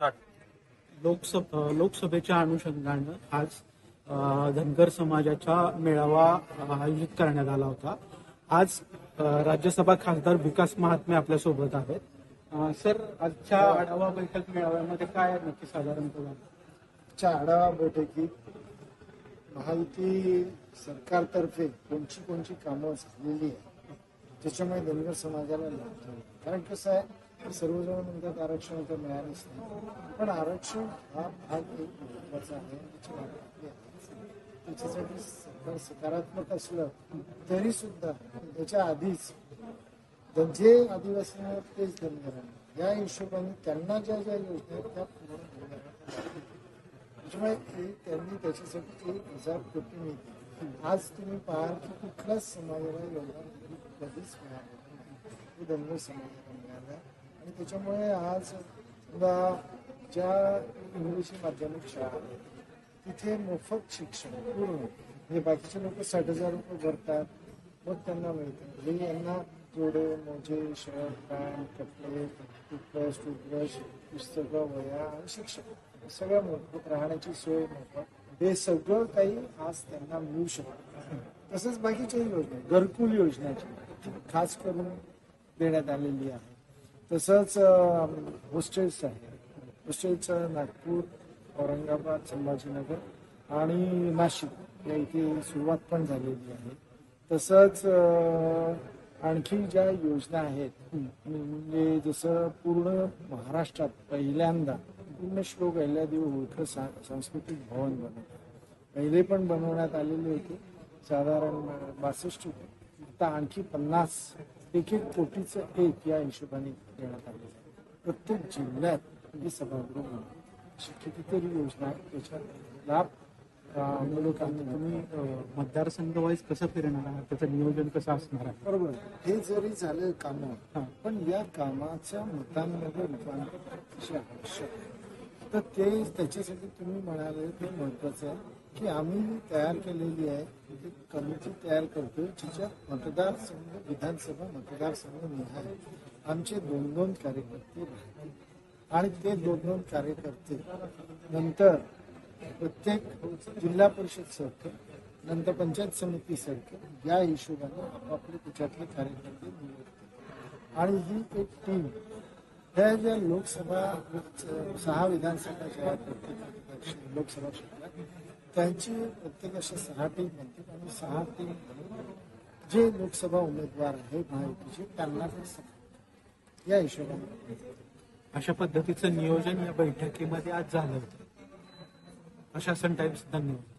Start. लोकसभेच्या अनुषंगानं आज धनगर समाजाचा मेळावा आयोजित करण्यात आला होता. आज राज्यसभा खासदार विकास महात्मे आपल्यासोबत आहेत. सर, आजच्या आढावा बैठक मेळाव्यामध्ये काय नक्की साधारणतः आजच्या आढावा बैठकीत महायुती सरकारतर्फे कोणची कामं झालेली आहेत त्याच्यामुळे धनगर समाजाला लाभ झाला. कारण कसं आहे, सर्वजण म्हणतात आरक्षण तर मिळालंच नाही, पण आरक्षण हा भाग एक महत्वाचा आहे. त्याची वाट आहे. त्याच्यासाठी सरकार सकारात्मक असलं तरी सुद्धा त्याच्या आधीच जे आदिवासींवर तेच धनगरांना या हिशोबाने त्यांना ज्या ज्या योजना आहेत त्या पूर्ण होणार. त्याच्यामुळे त्यांनी त्याच्यासाठी 1,000 कोटी मिळते. आज तुम्ही पाहाल की कुठल्याच समाजाला एवढा कधीच मिळाला धनगर समाजाला मिळाला. आणि त्याच्यामुळे आज समजा ज्या इंग्लिश माध्यमिक शाळा आहेत तिथे मोफत शिक्षण पूर्ण, म्हणजे बाकीचे लोक 60,000 रुपये भरतात मग त्यांना मिळतं. म्हणजे यांना जोडे, मोजे, शर्ट, पॅन्ट, कपडे, टूथब्रश, पुस्तकं, वह्या आणि शिक्षक सगळं मोफत, राहण्याची सोय मोफत, हे सगळं काही आज त्यांना मिळू शकतं. तसंच बाकीच्याही योजना, घरकुल योजनाची खास करून देण्यात आलेली आहे. तसंच हॉस्टेल्स आहे. हॉस्टेलचं नागपूर, औरंगाबाद, संभाजीनगर आणि नाशिक या इथे सुरुवात पण झालेली आहे. तसंच आणखी ज्या योजना आहेत, म्हणजे जसं पूर्ण महाराष्ट्रात पहिल्यांदा पूर्ण श्लोक अहिल्यादेवी होळकर सांस्कृतिक भवन बनवतात. पहिले पण बनवण्यात आलेले होते, साधारण 62 होते. आता आणखी 50, 1 कोटीचं या हिशोबाने देण्यात आले. प्रत्येक जिल्ह्यात ही सभागृह बनवतात. अशी कितीतरी योजना आहेत, त्याचा लाभ लोकांनी. तुम्ही मतदारसंघ वाईज कसं फिरणार आहात, त्याचं नियोजन कसं असणार आहे? बरोबर, हे जरी झालं कामं, पण या कामाच्या मतांमध्ये रूपांतर अतिशय आवश्यक आहे. तर ते त्याच्यासाठी तुम्ही म्हणाले ते महत्वाचं आहे की आम्ही तयार केलेली आहे, एक कमिटी तयार करतो जिच्यात मतदारसंघ, विधानसभा मतदारसंघ निहाय आमचे 2-2 कार्यकर्ते राहतील. आणि ते 2-2 कार्यकर्ते नंतर प्रत्येक जिल्हा परिषद सर्कल, नंतर पंचायत समिती सर्कल या हिशोबाने आपापले त्याच्यातले कार्यकर्ते निवडतात. आणि ही एक टीम ह्या ज्या लोकसभा 6 विधानसभा प्रत्येक लोकसभा क्षेत्रात त्यांची प्रत्येक अशा 6 टीम बनतात. आणि 6 टीम जे लोकसभा उमेदवार आहेत महायुतीचे त्यांना पण या हिशोबाने अशा पद्धतीचं नियोजन या बैठकीमध्ये आज झालं होतं. प्रशासन टाइम्स, धन्यवाद.